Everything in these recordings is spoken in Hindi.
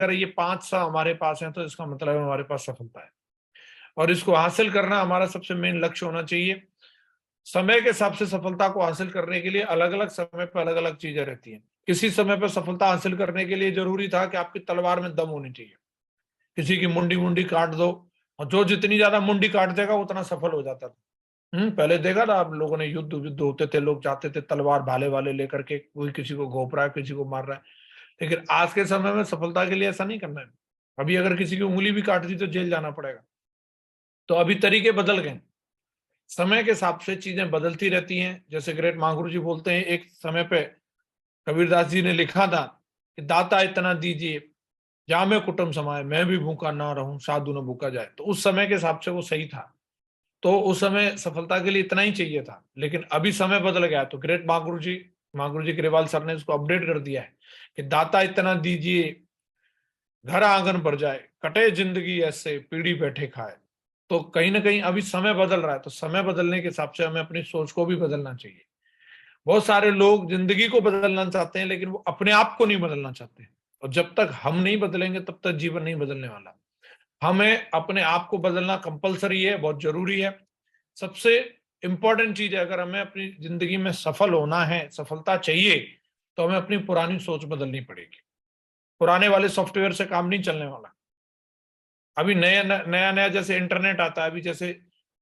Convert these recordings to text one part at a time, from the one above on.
अगर ये 5 हमारे पास है तो इसका मतलब हमारे पास सफलता है, और इसको हासिल करना हमारा सबसे मेन लक्ष्य होना चाहिए। समय के हिसाब से सफलता को हासिल करने के लिए अलग अलग समय पर अलग अलग चीजें रहती हैं। किसी समय पर सफलता हासिल करने के लिए जरूरी था कि आपकी तलवार में दम होनी चाहिए, किसी की मुंडी मुंडी काट दो, और जो जितनी ज्यादा मुंडी काट देगा उतना सफल हो जाता था। पहले देखा था आप लोगों ने, युद्ध युद्ध होते थे, लोग जाते थे तलवार भाले वाले लेकर के, कोई किसी को घोप रहा है, किसी को मार रहा है। लेकिन आज के समय में सफलता के लिए ऐसा नहीं करना है। अभी अगर किसी की उंगली भी काट दी तो जेल जाना पड़ेगा। तो अभी तरीके बदल गए, समय के हिसाब से चीजें बदलती रहती हैं। जैसे ग्रेट महागुरु जी बोलते हैं, एक समय पे कबीरदास जी ने लिखा था कि दाता इतना दीजिए जामे कुटुंब समाए, मैं भी भूखा ना रहूं साधु न भूखा जाए। तो उस समय के हिसाब से वो सही था। तो उस समय सफलता के लिए इतना ही चाहिए था। लेकिन अभी समय बदल गया, तो ग्रेट महागुरु जी ग्रेवाल सर ने इसको अपडेट कर दिया है कि दाता इतना दीजिए घर आंगन भर जाए, कटे जिंदगी ऐसे पीढ़ी बैठे खाए। तो कहीं ना कहीं अभी समय बदल रहा है, तो समय बदलने के हिसाब से हमें अपनी सोच को भी बदलना चाहिए। बहुत सारे लोग जिंदगी को बदलना चाहते हैं, लेकिन वो अपने आप को नहीं बदलना चाहते। और जब तक हम नहीं बदलेंगे तब तक जीवन नहीं बदलने वाला। हमें अपने आप को बदलना कंपलसरी है, बहुत जरूरी है। सबसे इंपॉर्टेंट चीज है, अगर हमें अपनी जिंदगी में सफल होना है, सफलता चाहिए, तो हमें अपनी पुरानी सोच बदलनी पड़ेगी। पुराने वाले सॉफ्टवेयर से काम नहीं चलने वाला। अभी नया नया नया जैसे इंटरनेट आता है, अभी जैसे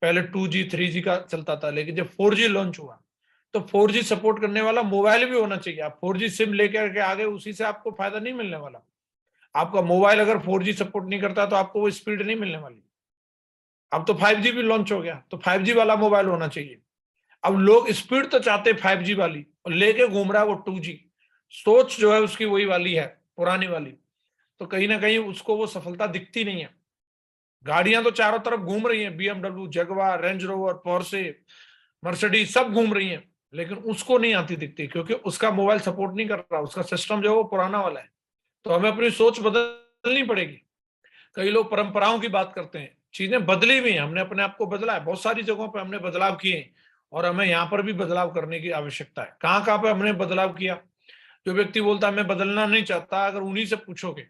पहले 2G 3G का चलता था, लेकिन जब 4G लॉन्च हुआ तो 4G सपोर्ट करने वाला मोबाइल भी होना चाहिए। आप 4G सिम लेकर के आगे, उसी से आपको फायदा नहीं मिलने वाला। आपका मोबाइल अगर 4G सपोर्ट नहीं करता तो आपको वो स्पीड नहीं मिलने वाली। अब तो 5G भी लॉन्च हो गया, तो 5G वाला मोबाइल होना चाहिए। अब लोग स्पीड तो चाहते 5G वाली, और लेके घूम रहा है वो 2G। सोच जो है उसकी वही वाली है, पुरानी वाली। तो कहीं ना कहीं उसको वो सफलता दिखती नहीं है। गाड़ियां तो चारों तरफ घूम रही हैं, BMW, Jaguar, Range Rover, Porsche, Mercedes सब घूम रही हैं, लेकिन उसको नहीं आती दिखती, क्योंकि उसका मोबाइल सपोर्ट नहीं कर रहा, उसका सिस्टम जो है वो पुराना वाला है। तो हमें अपनी सोच बदलनी पड़ेगी। कई लोग परंपराओं की बात करते हैं, चीजें बदली हुई हैं, हमने अपने आप को बदला है, बहुत सारी जगहों पर हमने बदलाव किए, और हमें यहाँ पर भी बदलाव करने की आवश्यकता है। कहाँ कहाँ पे हमने बदलाव किया? जो व्यक्ति बोलता है मैं बदलना नहीं चाहता, अगर उन्हीं से पूछोगे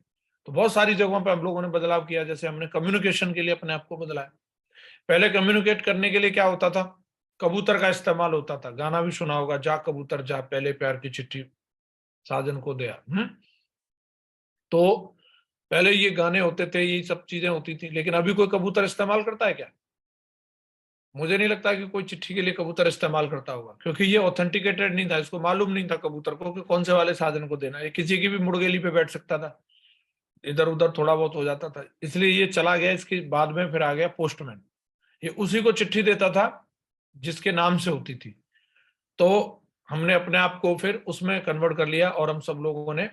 तो बहुत सारी जगहों पर हम लोगों ने बदलाव किया। जैसे हमने कम्युनिकेशन के लिए अपने आप को बदला है। पहले कम्युनिकेट करने के लिए क्या होता था? कबूतर का इस्तेमाल होता था। गाना भी सुना होगा, जा कबूतर जा, पहले प्यार की चिट्ठी साजन को दिया। तो पहले ये गाने होते थे, ये सब चीजें होती थी, लेकिन अभी कोई कबूतर इस्तेमाल करता है क्या? मुझे नहीं लगता कि कोई चिट्ठी के लिए कबूतर इस्तेमाल करता होगा, क्योंकि ये ऑथेंटिकेटेड नहीं था, इसको मालूम नहीं था कबूतर को कि कौन से वाले साधन को देना है। किसी की भी मुर्गेली पे बैठ सकता था, इधर उधर थोड़ा बहुत हो जाता था, इसलिए ये चला गया। इसके बाद में फिर आ गया पोस्टमैन, ये उसी को चिट्ठी देता था जिसके नाम से होती थी। तो हमने अपने आप को फिर उसमें कन्वर्ट कर लिया, और हम सब लोगों ने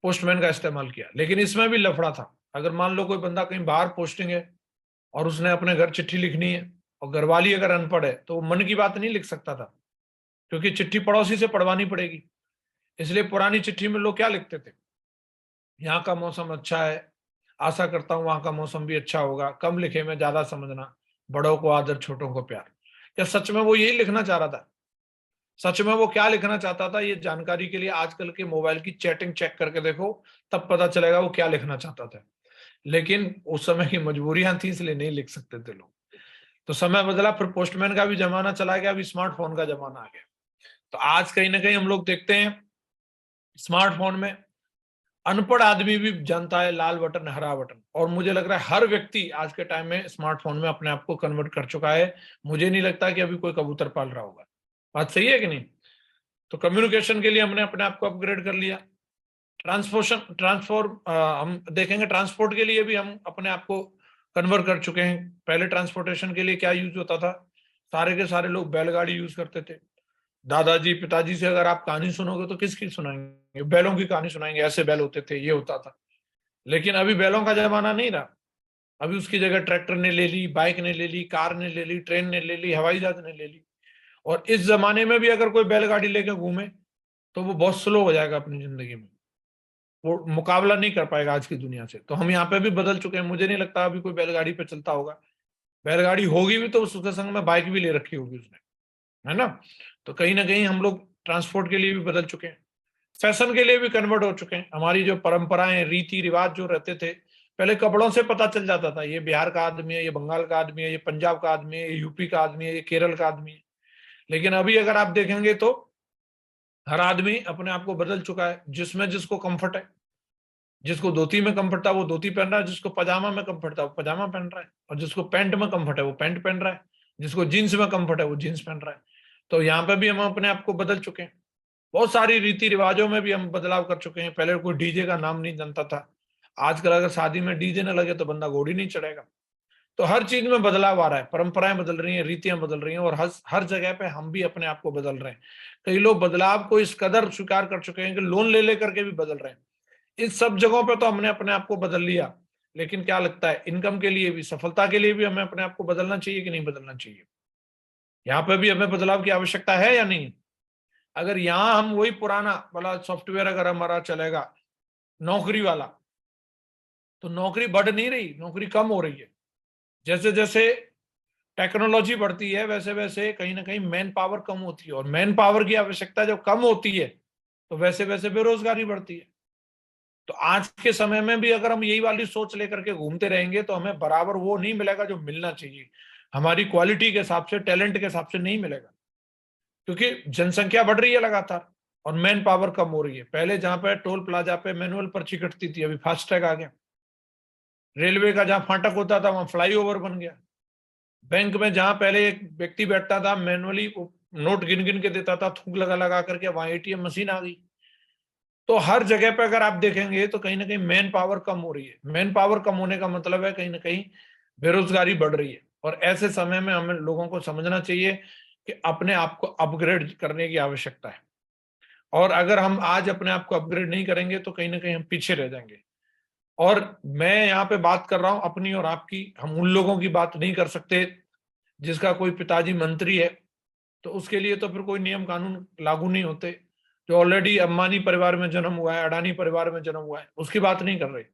पोस्टमैन का इस्तेमाल किया। लेकिन इसमें भी लफड़ा था। अगर मान लो कोई बंदा कहीं बाहर पोस्टिंग है, और उसने अपने घर चिट्ठी लिखनी है, और घरवाली अगर अनपढ़ है, तो वो मन की बात नहीं लिख सकता था, क्योंकि चिट्ठी पड़ोसी से पढ़वानी पड़ेगी। इसलिए पुरानी चिट्ठी में लोग क्या लिखते थे? यहाँ का मौसम अच्छा है, आशा करता हूँ वहां का मौसम भी अच्छा होगा, कम लिखे में ज्यादा समझना, बड़ों को आदर छोटों को प्यार। क्या सच में वो यही लिखना चाह रहा था? सच में वो क्या लिखना चाहता था? ये जानकारी के लिए आजकल के मोबाइल की चैटिंग चेक करके देखो, तब पता चलेगा वो क्या लिखना चाहता था। लेकिन उस समय की मजबूरियां थी, इसलिए नहीं लिख सकते थे लोग। तो समय बदला, फिर पोस्टमैन का भी जमाना चला गया, अभी स्मार्टफोन का जमाना आ गया। तो आज कहीं ना कहीं हम लोग देखते हैं स्मार्टफोन में अनपढ़ आदमी भी जानता है लाल बटन हरा बटन, और मुझे लग रहा है हर व्यक्ति आज के टाइम में स्मार्टफोन में अपने आप को कन्वर्ट कर चुका है। मुझे नहीं लगता कि अभी कोई कबूतर पाल रहा होगा। बात सही है कि नहीं? तो कम्युनिकेशन के लिए हमने अपने आप को अपग्रेड कर लिया। हम देखेंगे ट्रांसपोर्ट के लिए भी हम अपने आप को कन्वर्ट कर चुके हैं। पहले ट्रांसपोर्टेशन के लिए क्या यूज होता था? सारे के सारे लोग बैलगाड़ी यूज करते थे। दादाजी पिताजी से अगर आप कहानी सुनोगे तो किसकी सुनाएंगे? बैलों की कहानी सुनाएंगे, ऐसे बैल होते थे, ये होता था। लेकिन अभी बैलों का जमाना नहीं रहा। अभी उसकी जगह ट्रैक्टर ने ले ली, बाइक ने ले ली, कार ने ले ली, ट्रेन ने ले ली, हवाई जहाज ने ले ली। और इस जमाने में भी अगर कोई बैलगाड़ी लेकर घूमे तो वो बहुत स्लो हो जाएगा अपनी जिंदगी में, वो मुकाबला नहीं कर पाएगा आज की दुनिया से। तो हम यहाँ पे भी बदल चुके हैं। मुझे नहीं लगता अभी कोई बैलगाड़ी पे चलता होगा। बैलगाड़ी होगी भी तो उसके संग में बाइक भी ले रखी होगी उसने, है ना? तो कहीं ना कहीं हम लोग ट्रांसपोर्ट के लिए भी बदल चुके हैं। फैशन के लिए भी कन्वर्ट हो चुके हैं। हमारी जो परंपराएं, रीति रिवाज जो रहते थे, पहले कपड़ों से पता चल जाता था ये बिहार का आदमी है, ये बंगाल का आदमी है, ये पंजाब का आदमी है, ये यूपी का आदमी है, ये केरल का आदमी है। लेकिन अभी अगर आप देखेंगे तो हर आदमी अपने आप को बदल चुका है, जिसमें जिसको कंफर्ट है। जिसको धोती में कंफर्ट था वो धोती पहन रहा है, जिसको पजामा में कंफर्ट था वो पजामा पहन रहा है, और जिसको पैंट में कंफर्ट है वो पैंट पहन रहा है, जिसको जीन्स में कंफर्ट है वो जीन्स पहन रहा है। तो यहाँ पे भी हम अपने आप को बदल चुके हैं। बहुत सारी रीति रिवाजों में भी हम बदलाव कर चुके हैं। पहले कोई डीजे का नाम नहीं जानता था, आजकल अगर शादी में डीजे न लगे तो बंदा घोड़ी नहीं चढ़ेगा। तो हर चीज में बदलाव आ रहा है, परंपराएं बदल रही हैं, रीतियां बदल रही हैं, और हर हर जगह पे हम भी अपने आप को बदल रहे हैं। कई लोग बदलाव को इस कदर स्वीकार कर चुके हैं कि लोन ले लेकर के भी बदल रहे हैं। इन सब जगहों पे तो हमने अपने आप को बदल लिया, लेकिन क्या लगता है इनकम के लिए भी, सफलता के लिए भी हमें अपने आप को बदलना चाहिए कि नहीं बदलना चाहिए? यहाँ पे भी हमें बदलाव की आवश्यकता है या नहीं? अगर यहाँ हम वही पुराना वाला सॉफ्टवेयर अगर हमारा चलेगा, नौकरी वाला, तो नौकरी बढ़ नहीं रही, नौकरी कम हो रही है। जैसे जैसे टेक्नोलॉजी बढ़ती है वैसे वैसे कहीं ना कहीं मैन पावर कम होती है, और मैन पावर की आवश्यकता जब कम होती है तो वैसे वैसे बेरोजगारी बढ़ती है। तो आज के समय में भी अगर हम यही वाली सोच लेकर के घूमते रहेंगे तो हमें बराबर वो नहीं मिलेगा जो मिलना चाहिए। हमारी क्वालिटी के हिसाब से, टैलेंट के हिसाब से नहीं मिलेगा, क्योंकि जनसंख्या बढ़ रही है लगातार और मैन पावर कम हो रही है। पहले जहां पे टोल प्लाजा पे मैनुअल पर्ची कटती थी, अभी फास्टैग आ गया। रेलवे का जहां फाटक होता था वहां फ्लाईओवर बन गया। बैंक में जहां पहले एक व्यक्ति बैठता था मैनुअली नोट गिन गिन के देता था, थूक लगा लगा करके, वहां एटीएम मशीन आ गई। तो हर जगह पे अगर आप देखेंगे तो कहीं ना कहीं मैन पावर कम हो रही है। मैन पावर कम होने का मतलब है कहीं ना कहीं बेरोजगारी बढ़ रही है। और ऐसे समय में हमें लोगों को समझना चाहिए कि अपने आप को अपग्रेड करने की आवश्यकता है। और अगर हम आज अपने आप को अपग्रेड नहीं करेंगे तो कहीं ना कहीं हम पीछे रह जाएंगे। और मैं यहाँ पे बात कर रहा हूं अपनी और आपकी, हम उन लोगों की बात नहीं कर सकते जिसका कोई पिताजी मंत्री है, तो उसके लिए तो फिर कोई नियम कानून लागू नहीं होते। जो ऑलरेडी अंबानी परिवार में जन्म हुआ है, अडानी परिवार में जन्म हुआ है, उसकी बात नहीं कर रहे।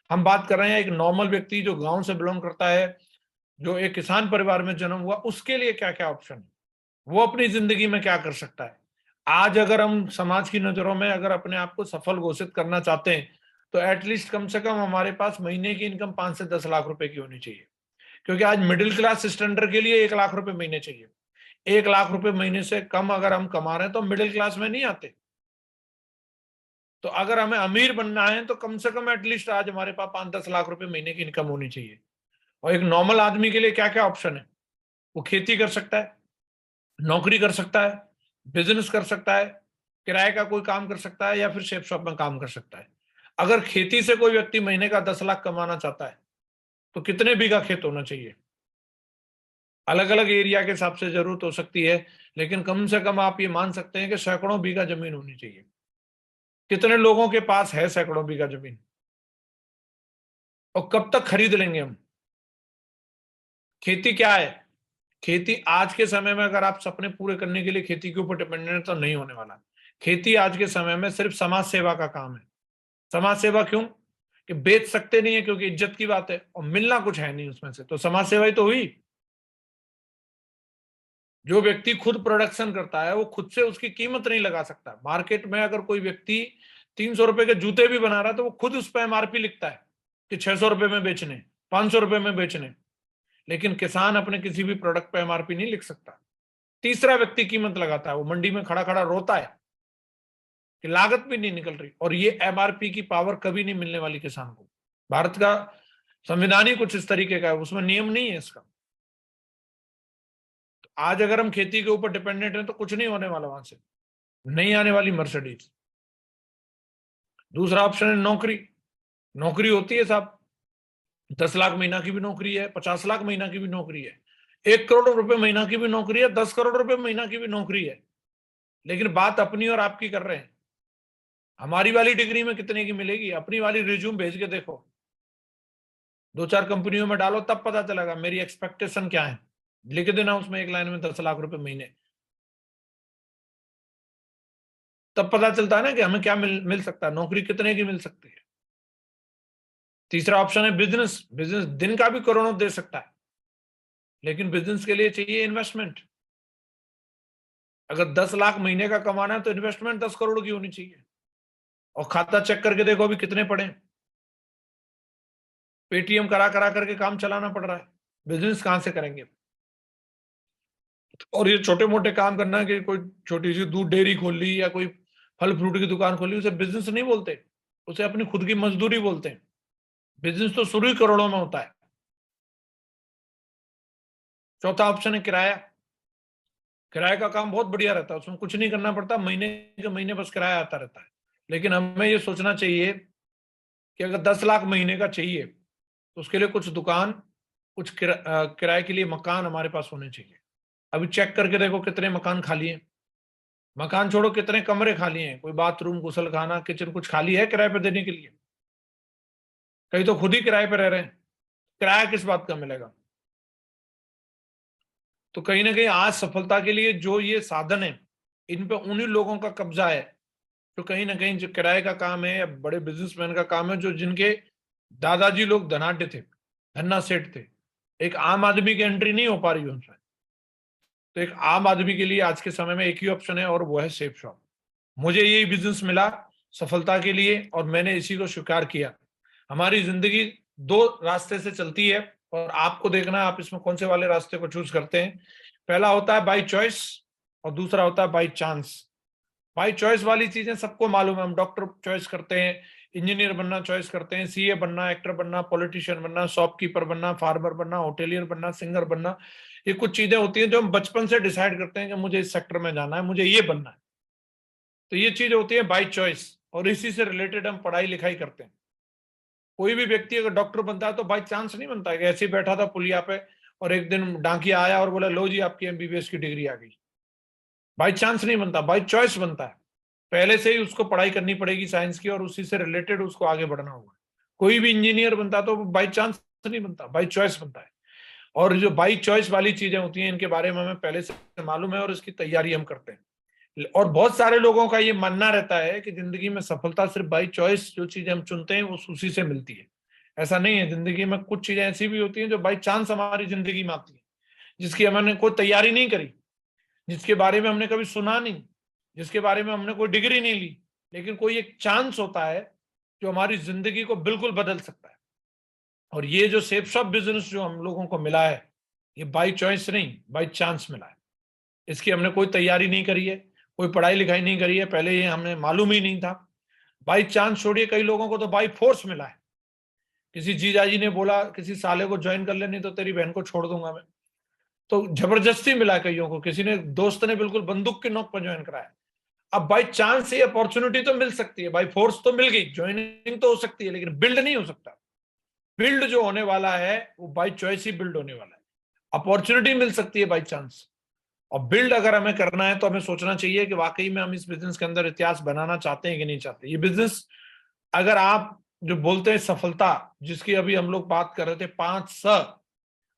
हम बात कर रहे हैं एक नॉर्मल व्यक्ति जो गांव से बिलोंग करता है, जो एक किसान परिवार में जन्म हुआ, उसके लिए क्या क्या ऑप्शन है, वो अपनी जिंदगी में क्या कर सकता है। आज अगर हम समाज की नजरों में अगर अपने आप को सफल घोषित करना चाहते हैं तो एटलीस्ट कम से कम हमारे पास महीने की इनकम 5 से 10 लाख रुपए की होनी चाहिए। क्योंकि आज मिडिल क्लास स्टैंडर्ड के लिए 1 लाख रुपए महीने चाहिए। 1 लाख रुपए महीने से कम अगर हम कमा रहे हैं तो मिडिल क्लास में नहीं आते। तो अगर हमें अमीर बनना है तो कम से कम एटलीस्ट आज हमारे पास 5-10 लाख रुपए महीने की इनकम होनी चाहिए। और एक नॉर्मल आदमी के लिए क्या क्या ऑप्शन है? वो खेती कर सकता है, नौकरी कर सकता है, बिजनेस कर सकता है, किराए का कोई काम कर सकता है, या फिर शेप शॉप में काम कर सकता है। अगर खेती से कोई व्यक्ति महीने का 10 लाख कमाना चाहता है तो कितने बीघा खेत होना चाहिए? अलग अलग एरिया के हिसाब से जरूरत हो सकती है, लेकिन कम से कम आप ये मान सकते हैं कि सैकड़ों बीघा जमीन होनी चाहिए। कितने लोगों के पास है सैकड़ों बीघा जमीन? और कब तक खरीद लेंगे हम? खेती क्या है? खेती आज के समय में अगर आप सपने पूरे करने के लिए खेती के ऊपर डिपेंडेंट है तो नहीं होने वाला। खेती आज के समय में सिर्फ समाज सेवा का काम है। समाज सेवा क्यों? कि बेच सकते नहीं है क्योंकि इज्जत की बात है और मिलना कुछ है नहीं उसमें से, तो समाज सेवा ही तो हुई। जो व्यक्ति खुद प्रोडक्शन करता है वो खुद से उसकी कीमत नहीं लगा सकता। मार्केट में अगर कोई व्यक्ति 300 रुपए के जूते भी बना रहा है तो वो खुद उस पर एमआरपी लिखता है कि 600 रुपए में बेचने, 500 रुपए में बेचने। लेकिन किसान अपने किसी भी प्रोडक्ट पे एमआरपी नहीं लिख सकता। तीसरा व्यक्ति कीमत लगाता है, वो मंडी में खड़ा खड़ा रोता है कि लागत भी नहीं निकल रही। और ये एमआरपी की पावर कभी नहीं मिलने वाली किसान को। भारत का संविधान ही कुछ इस तरीके का है, उसमें नियम नहीं है इसका। तो आज अगर हम खेती के ऊपर डिपेंडेंट हैं तो कुछ नहीं होने वाला वहां से, नहीं आने वाली मर्सिडीज। दूसरा ऑप्शन है नौकरी। नौकरी होती है साहब, 10 लाख महीना की भी नौकरी है, 50 लाख महीना की भी नौकरी है, 1 करोड़ रुपए महीना की भी नौकरी है, 10 करोड़ रुपए महीना की भी नौकरी है। लेकिन बात अपनी और आपकी कर रहे हैं। हमारी वाली डिग्री में कितने की मिलेगी? अपनी वाली रिज्यूम भेज के देखो, 2-4 कंपनियों में डालो, तब पता चलेगा मेरी एक्सपेक्टेशन क्या है। लिख देना उसमें एक लाइन में 10 लाख रुपए महीने, तब पता चलता है ना कि हमें क्या मिल सकता है, नौकरी कितने की मिल सकती है। तीसरा ऑप्शन है बिजनेस। बिजनेस दिन का भी करोड़ों दे सकता है, लेकिन बिजनेस के लिए चाहिए इन्वेस्टमेंट। अगर 10 लाख महीने का कमाना है तो इन्वेस्टमेंट 10 करोड़ की होनी चाहिए। और खाता चेक करके देखो अभी कितने पड़े हैं। पेटीएम करा करा करके काम चलाना पड़ रहा है, बिजनेस कहां से करेंगे। और ये छोटे मोटे काम करना कि कोई छोटी सी दूध डेयरी खोल ली या कोई फल फ्रूट की दुकान खोली, उसे बिजनेस नहीं बोलते, उसे अपनी खुद की मजदूरी बोलते हैं। बिजनेस तो शुरू ही करोड़ों में होता है। चौथा ऑप्शन है किराया। किराए का काम बहुत बढ़िया रहता है, उसमें कुछ नहीं करना पड़ता, महीने के महीने बस किराया आता रहता है। लेकिन हमें ये सोचना चाहिए कि अगर 10 लाख महीने का चाहिए तो उसके लिए कुछ दुकान, कुछ किराए के लिए मकान हमारे पास होने चाहिए। अभी चेक करके देखो कितने मकान खाली हैं। मकान छोड़ो, कितने कमरे खाली हैं, कोई बाथरूम, गुसलखाना, किचन कुछ खाली है किराए पे देने के लिए। कई तो खुद ही किराए पे रह रहे हैं, किराया किस बात का मिलेगा। तो कहीं ना कहीं आज सफलता के लिए जो ये साधन है, इन पे उन्हीं लोगों का कब्जा है जो कहीं ना कहीं जो किराए का काम है या बड़े बिजनेसमैन का काम है, जो जिनके दादाजी लोग धनाढ्य थे, धन्ना सेठ थे। एक आम आदमी की एंट्री नहीं हो पा रही उनसे। तो एक आम आदमी के लिए आज के समय में एक ही ऑप्शन है, और वो है सेफ शॉप। मुझे यही बिजनेस मिला सफलता के लिए, और मैंने इसी को स्वीकार किया। हमारी जिंदगी दो रास्ते से चलती है, और आपको देखना है आप इसमें कौन से वाले रास्ते को चूज करते हैं। पहला होता है बाई चॉइस, और दूसरा होता है बाई चांस। बाई चॉइस वाली चीजें सबको मालूम है, हम डॉक्टर चॉइस करते हैं, इंजीनियर बनना चॉइस करते हैं, सीए बनना, एक्टर बनना, पॉलिटिशियन बनना, शॉपकीपर बनना, फार्मर बनना, होटेलियर बनना, सिंगर बनना। ये कुछ चीजें होती हैं जो हम बचपन से डिसाइड करते हैं कि मुझे इस सेक्टर में जाना है, मुझे ये बनना है। तो ये चीज होती है बाई चॉइस, और इसी से रिलेटेड हम पढ़ाई लिखाई करते हैं। कोई भी व्यक्ति अगर डॉक्टर बनता है तो बाई चांस नहीं बनता है कि ऐसे ही बैठा था पुलिया पे और एक दिन डांकिया आया और बोला लो जी आपकी एमबीबीएस की डिग्री आ गई। बाई चांस नहीं बनता, बाई चॉइस बनता है। पहले से ही उसको पढ़ाई करनी पड़ेगी साइंस की, और उसी से रिलेटेड उसको आगे बढ़ना होगा। कोई भी इंजीनियर बनता तो बाई चांस नहीं बनता, बाई चॉइस बनता है। और जो बाई चॉइस वाली चीजें होती हैं, इनके बारे में हमें पहले से मालूम है और इसकी तैयारी हम करते हैं। और बहुत सारे लोगों का ये मानना रहता है कि जिंदगी में सफलता सिर्फ बाई चॉइस, जो चीजें हम चुनते हैं वो उसी से मिलती है। ऐसा नहीं है, जिंदगी में कुछ चीजें ऐसी भी होती हैं जो बाई चांस हमारी जिंदगी में आती है, जिसकी हमने कोई तैयारी नहीं करी, जिसके बारे में हमने कभी सुना नहीं, जिसके बारे में हमने कोई डिग्री नहीं ली, लेकिन कोई एक चांस होता है जो हमारी जिंदगी को बिल्कुल बदल सकता है। और ये जो सेफ शॉप बिजनेस जो हम लोगों को मिला है, ये बाई चॉइस नहीं, बाई चांस मिला है। इसकी हमने कोई तैयारी नहीं करी है, कोई पढ़ाई लिखाई नहीं करी है, पहले ये हमें मालूम ही नहीं था। बाई चांस छोड़िए, कई लोगों को तो बाई फोर्स मिला है। किसी जीजाजी ने बोला किसी साले को ज्वाइन कर ले, नहीं तो तेरी बहन को छोड़ दूंगा मैं। तो जबरदस्ती मिला है कईयों को, किसी ने दोस्त ने बिल्कुल बंदूक के नोक पर ज्वाइन कराया। अब बाई चांस ये अपॉर्चुनिटी तो मिल सकती है, बाई फोर्स तो मिल गई, ज्वाइनिंग तो हो सकती है, लेकिन बिल्ड नहीं हो सकता। बिल्ड जो होने वाला है वो बाई चॉइस ही बिल्ड होने वाला है। अपॉर्चुनिटी मिल सकती है बाई चांस, और बिल्ड अगर हमें करना है तो हमें सोचना चाहिए कि वाकई में हम इस बिजनेस के अंदर इतिहास बनाना चाहते हैं कि नहीं चाहते। ये बिजनेस, अगर आप जो बोलते हैं सफलता, जिसकी अभी हम लोग बात कर रहे थे 5 स,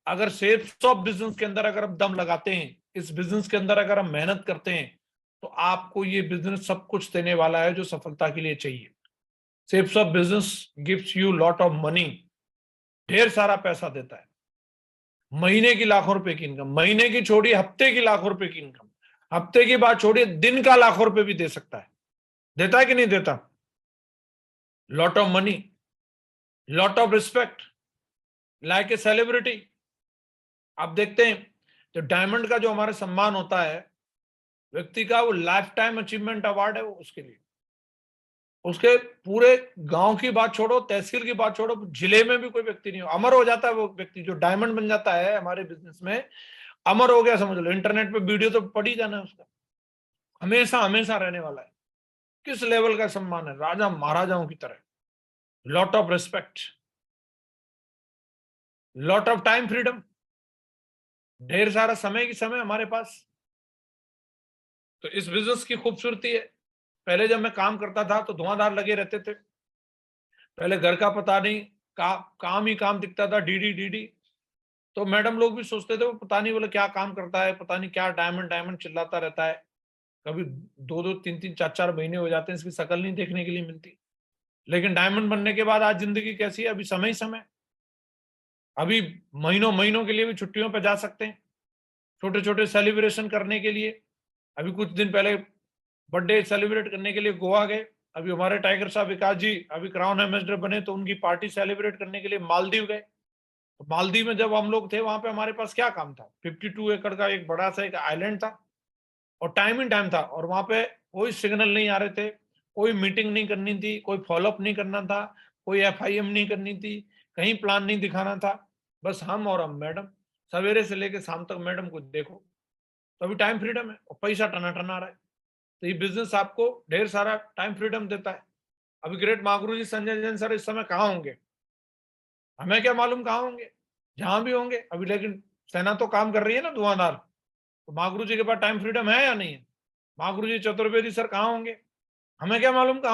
अगर सेफ शॉप बिजनेस के अंदर अगर हम दम लगाते हैं, इस बिजनेस के अंदर अगर हम मेहनत करते हैं, तो आपको ये बिजनेस सब कुछ देने वाला है जो सफलता के लिए चाहिए। Safe shop business gives you lot of money, ढेर सारा पैसा देता है। महीने की लाखों रुपए की इनकम, महीने की छोड़िए हफ्ते की लाखों रुपए की इनकम, हफ्ते की बात छोड़िए दिन का लाखों रुपए भी दे सकता है। देता है कि नहीं देता। Lot of money, lot of respect, like a celebrity. आप देखते हैं जो डायमंड का जो हमारा सम्मान होता है व्यक्ति का, वो लाइफ टाइम अचीवमेंट अवार्ड है वो उसके लिए। उसके पूरे गांव की बात छोड़ो, तहसील की बात छोड़ो, जिले में भी कोई व्यक्ति नहीं हो, अमर हो जाता है वो व्यक्ति जो डायमंड बन जाता है हमारे बिजनेस में। अमर हो गया समझ लो, इंटरनेट पे वीडियो तो पड़ ही जाना है उसका, हमेशा हमेशा रहने वाला है। किस लेवल का सम्मान है, राजा महाराजाओं की तरह। Lot of respect, lot of time freedom, ढेर सारा समय की समय हमारे पास। तो इस बिजनेस की खूबसूरती है। पहले जब मैं काम करता था तो धुआंधार लगे रहते थे, पहले घर का पता नहीं, काम ही काम दिखता था, डीडी डीडी। तो मैडम लोग भी सोचते थे वो पता नहीं बोले क्या काम करता है, पता नहीं क्या डायमंड डायमंड चिल्लाता रहता है। कभी 2-2 3-3 4-4 महीने हो जाते हैं, इसकी शक्ल नहीं देखने के लिए मिलती। लेकिन डायमंड बनने के बाद आज जिंदगी कैसी है, अभी समय ही समय। अभी महीनों महीनों के लिए भी छुट्टियों पर जा सकते हैं, छोटे छोटे सेलिब्रेशन करने के लिए। अभी कुछ दिन पहले बर्थडे सेलिब्रेट करने के लिए गोवा गए, अभी हमारे टाइगर साहब विकास जी अभी क्राउन एम्बेसडर बने तो उनकी पार्टी सेलिब्रेट करने के लिए मालदीव गए। तो मालदीव में जब हम लोग थे वहां पे हमारे पास क्या काम था, 52 एकड़ का एक बड़ा सा एक आइलैंड था और टाइम इन टाइम था, और वहां पे कोई सिग्नल नहीं आ रहे थे, कोई मीटिंग नहीं करनी थी, कोई फॉलोअप नहीं करना था, कोई एफआईएम नहीं करनी थी, कहीं प्लान नहीं दिखाना था, बस हम और हम मैडम, सवेरे से लेकर शाम तक मैडम को देखो। तो अभी टाइम फ्रीडम है और पैसा टना टना आ रहा है। तो ये बिजनेस आपको ढेर सारा टाइम फ्रीडम देता है। अभी ग्रेट महागुरु जी संजय जैन सर इस समय कहाँ होंगे, हमें क्या मालूम कहाँ होंगे, जहां भी होंगे अभी, लेकिन सेना तो काम कर रही है ना धुआंधार। तो महागुरु जी के पास टाइम फ्रीडम है या नहीं है? महागुरु जी चतुर्वेदी सर कहाँ होंगे, हमें क्या मालूम कहाँ